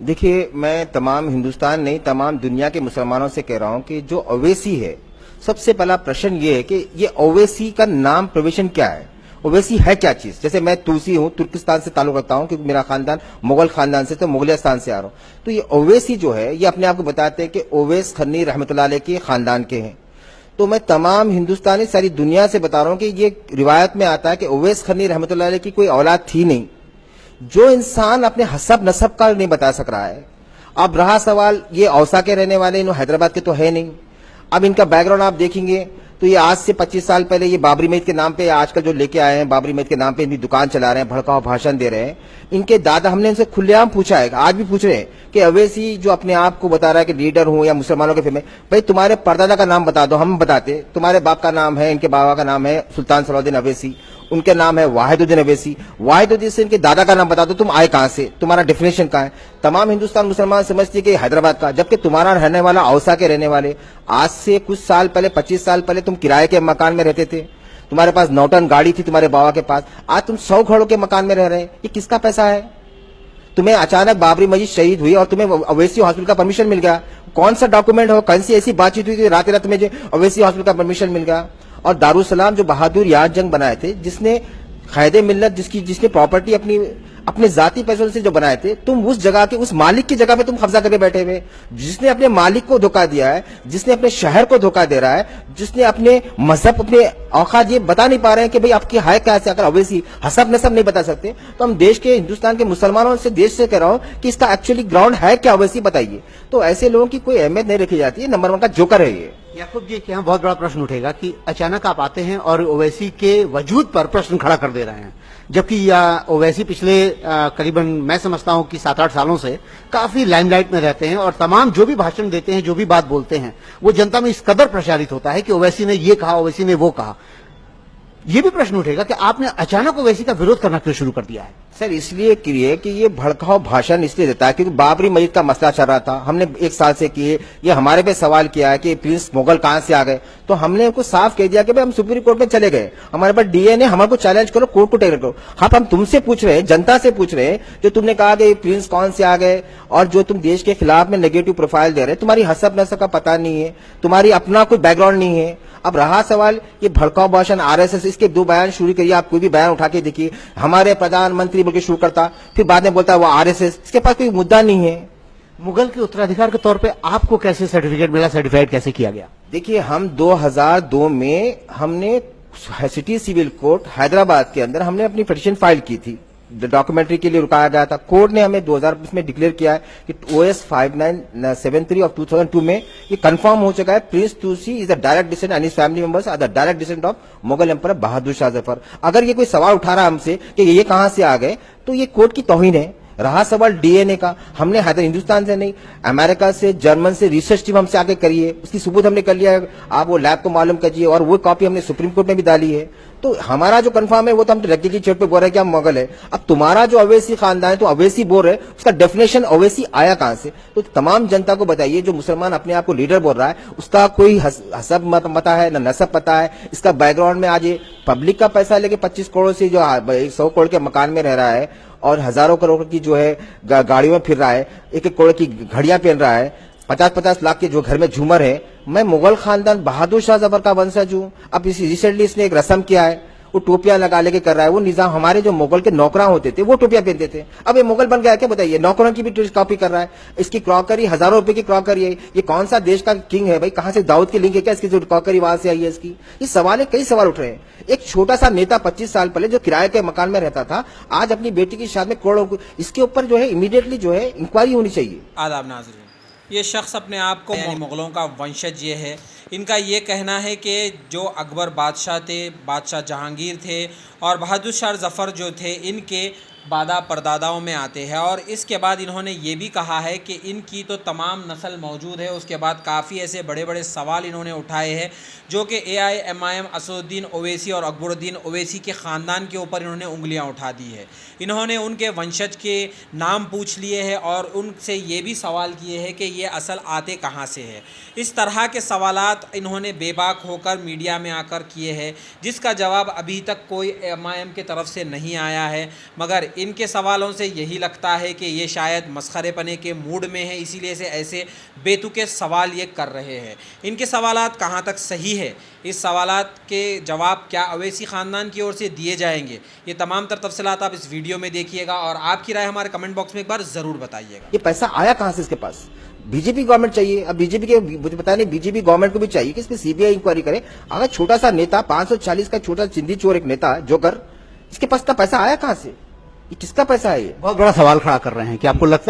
देखिए, मैं तमाम हिंदुस्तान नहीं, तमाम दुनिया के मुसलमानों से कह रहा हूं कि जो ओवैसी है, सबसे पहला प्रश्न ये है कि ये ओवैसी का नाम प्रोविजन क्या है? ओवैसी है क्या चीज? जैसे मैं तुलसी हूं, तुर्किस्तान से ताल्लुक रखता हूं क्योंकि मेरा खानदान मुगल खानदान से, तो मुगलिस्तान से आ रहा हूं। तो ये ओवैसी जो है, ये अपने आप को बताते हैं कि ओवैस खन्नी रहमतुल्लाह अलैह के खानदान के हैं। तो मैं तमाम हिंदुस्तानी, सारी दुनिया से बता रहा हूं कि ये रिवायत में आता है कि ओवैस खन्नी रहमतुल्लाह अलैह की कोई औलाद थी नहीं। जो इंसान अपने हसब नसब का नहीं बता सक रहा है। अब रहा सवाल, ये औसा के रहने वाले, इन हैदराबाद के तो है नहीं। अब इनका बैकग्राउंड आप देखेंगे तो ये आज से 25 साल पहले ये बाबरी मस्जिद के नाम पे, आजकल जो लेके आए हैं बाबरी मस्जिद के नाम पे इनकी दुकान चला रहे हैं, भड़काऊ भाषण दे रहे हैं। इनके दादा, हमने इनसे खुलेआम पूछा है, आज भी पूछ रहे हैं कि अवैसी जो अपने आप को बता रहा है कि लीडर हूं या मुसलमानों के फेमे, भाई तुम्हारे परदादा का नाम बता दो, हम बताते। तुम्हारे बाप का नाम है, इनके बाबा का नाम है सुल्तान सलाउद्दीन अवैसी, उनके नाम है वाहिदुद्दीन अवैसी। वाहिदुद्दीन से इनके दादा का नाम बता दो, तुम आए कहां से, तुम्हारा डेफिनेशन कहां है? तमाम हिंदुस्तान मुसलमान समझते कि हैदराबाद का, जबकि तुम्हारा रहने वाला औसा के रहने वाले। आज से कुछ साल पहले, 25 साल पहले तुम किराए के मकान में रहते थे, तुम्हारे पास नौटन गाड़ी थी तुम्हारे बाबा के पास। आज तुम 100 करोड़ के मकान में रह रहे हैं। ये किसका पैसा है? तुम्हें अचानक बाबरी मस्जिद शहीद हुई और तुम्हें अवैसी हॉस्पिटल का परमिशन मिल गया। कौन सा डॉक्यूमेंट हो, कौन सी ऐसी बातचीत हुई कि रात रात में अवैसी हॉस्पिटल का परमिशन मिल गया? और दारुसलाम जो बहादुर यार जंग बनाए थे, जिसने खैदे मिल्लत, जिसने प्रॉपर्टी अपने जाती पैसों से जो बनाए थे, तुम उस जगह के, उस मालिक की जगह पे तुम कब्जा करके बैठे हुए। जिसने अपने मालिक को धोखा दिया है, जिसने अपने शहर को धोखा दे रहा है, जिसने अपने मजहब, अपने औकात ये बता नहीं पा रहे हैं कि भाई आपकी हाय क्या से, अगर अवैसी हसब नसब नहीं बता सकते, तो हम देश के, हिंदुस्तान के मुसलमानों से, देश से कह रहा हूं कि इसका एक्चुअली ग्राउंड है क्या, अवैसी बताइए। तो ऐसे लोगों की कोई अहमियत नहीं रखी जाती है। नंबर 1 का जोकर है ये। याकूब जी, यहाँ बहुत बड़ा प्रश्न उठेगा कि अचानक आप आते हैं और ओवैसी के वजूद पर प्रश्न खड़ा कर दे रहे हैं, जबकि ओवैसी पिछले करीबन मैं समझता हूं कि 7-8 सालों से काफी लाइमलाइट में रहते हैं और तमाम जो भी भाषण देते हैं, जो भी बात बोलते हैं, वो जनता में इस कदर प्रचारित होता है कि ओवैसी ने ये कहा, ओवैसी ने वो कहा। ये भी प्रश्न उठेगा कि आपने अचानक ओवैसी का विरोध करना क्यों शुरू कर दिया है? सर, इसलिए किए कि ये भड़काऊ भाषण इसलिए देता है क्योंकि बाबरी मस्जिद का मसला चल रहा था। हमने 1 साल से किए, ये हमारे पे सवाल किया है कि प्रिंस मुगल कहां से आ गए, तो हमने उनको साफ कह दिया कि भाई हम सुप्रीम कोर्ट में चले गए, हमारे पास डीएनए, हमारे को चैलेंज करो, कोर्ट को टेकर करो। हाँ, हम तुमसे पूछ रहे हैं, जनता से पूछ रहे हैं, जो तुमने कहा कि प्रिंस कौन से आ गए और जो तुम देश के खिलाफ में नेगेटिव प्रोफाइल दे रहे हैं, तुम्हारी हसब नसब का पता नहीं है, तुम्हारी अपना कोई बैकग्राउंड नहीं है। अब रहा सवाल ये भड़काऊ भाषण, आरएसएस, इसके 2 बयान शुरू करिए, आप कोई भी बयान उठा के देखिए, हमारे प्रधानमंत्री बोल के शुरू करता, फिर बाद में बोलता है वो आरएसएस, इसके पास कोई मुद्दा नहीं है। मुगल के उत्तराधिकार के तौर पे आपको कैसे सर्टिफिकेट मिला, सर्टिफाइड कैसे किया गया? देखिए, हम 2002 में हमने सिटी सिविल कोर्ट हैदराबाद के अंदर हमने अपनी पिटीशन फाइल की थी, डॉक्यूमेंट्री के लिए रुकाया गया था। कोर्ट ने हमें 2020 में डिक्लेयर किया है कि OS 5973 ऑफ 2002 में ये कंफर्म हो चुका है, prince Tulsi is the direct descendant and his family members are the direct descendant of Mughal emperor Bahadur Shah Zafar. अगर ये कोई सवाल उठा रहा है हमसे कि ये कहां से आ गए, तो ये कोर्ट की तौहीन है। रहा सवाल डीएनए का, हमने हिंदुस्तान से नहीं, अमेरिका से, जर्मन से रिसर्च टीम हमसे आगे करी है, उसकी सबूत हमने कर लिया है, आप वो लैब को मालूम कीजिए, और वो कॉपी हमने सुप्रीम कोर्ट में भी डाली है। तो हमारा जो कंफर्म है वो तो हम रज्जे की चोट पे बोल रहे हैं कि हम मुगल है। अब तुम्हारा जो अवैसी खानदान है, तो अवैसी बोल रहे, उसका डेफिनेशन अवैसी आया कहां से? तो तमाम जनता को बताइए, जो मुसलमान अपने आप को लीडर बोल रहा है, उसका कोई हसब पता है न नसब पता है, इसका बैकग्राउंड में आज ये पब्लिक का पैसा लेके 25 करोड़ से जो 100 करोड़ के मकान में रह रहा है और हजारों करोड़ की जो है गाड़ियों में फिर रहा है, 1-1 करोड़ की घड़ियां पहन रहा है, 50-50 लाख के जो घर में झूमर है। मैं मुगल खानदान बहादुर शाह जफर का वंशज हूं। अब इसी रिसेंटली इसने एक रस्म किया है, वो टोपियां लगा लेके कर रहा है। वो निजाम, हमारे जो मुगल के नौकरां होते थे वो टोपियां पहनते थे, अब ये मुगल बन गया क्या? बताइए, नौकरों की भी कॉपी कर रहा है। इसकी क्रॉकरी हजारों रुपए की क्रॉकरी है। ये कौन सा देश का किंग है भाई? कहां से दाऊद की लिंक है क्या इसकी जो क्रॉकरी वहां से आई है इसकी? ये सवाल है, कई सवाल उठ रहे हैं। एक छोटा सा नेता 25 साल पहले जो किराए के मकान में रहता था, आज अपनी बेटी की शादी में करोड़ों, इसके ऊपर जो है इमीडिएटली जो है इंक्वायरी होनी चाहिए। आदाब नाज़रीन, ये शख्स अपने आप को यानी मुग़लों का वंशज ये है। इनका ये कहना है कि जो अकबर बादशाह थे, बादशाह जहांगीर थे और बहादुर शाह ज़फ़र जो थे, इनके दादा परदादाओं में आते हैं। और इसके बाद इन्होंने ये भी कहा है कि इनकी तो तमाम नस्ल मौजूद है। उसके बाद काफ़ी ऐसे बड़े बड़े सवाल इन्होंने उठाए हैं जो कि AIMIM असदुद्दीन ओवैसी और अकबरुद्दीन ओवैसी के ख़ानदान के ऊपर इन्होंने उंगलियां उठा दी है। इन्होंने उनके वंशज के नाम पूछ लिए हैं और उनसे ये भी सवाल किए हैं कि ये असल आते कहाँ से है। इस तरह के सवालात इन्होंने बेबाक होकर मीडिया में आकर किए हैं, जिसका जवाब अभी तक कोई MIM की तरफ से नहीं आया है। मगर इनके सवालों से यही लगता है कि ये शायद मस्खरेपने के मूड में है, इसीलिए से ऐसे बेतुके सवाल ये कर रहे हैं। इनके सवालात कहाँ तक सही है, इस सवालात के जवाब क्या अवैसी ख़ानदान की ओर से दिए जाएंगे, ये तमाम तर तफसीलात आप इस वीडियो में देखिएगा और आपकी राय हमारे कमेंट बॉक्स में एक बार ज़रूर बताइएगा। ये पैसा आया कहां से इसके पास? बीजेपी गवर्नमेंट चाहिए। अब बीजेपी के मुझे पता नहीं, बीजेपी गवर्नमेंट को भी चाहिए कि इसमें सीबीआई इंक्वायरी करे। अगर छोटा सा नेता 540 का छोटा चिंदी चोर एक नेता जोकर, इसके पास इतना पैसा आया कहां से? ये किसका पैसा है? ये बहुत बड़ा सवाल खड़ा कर रहे हैं कि आपको लगता है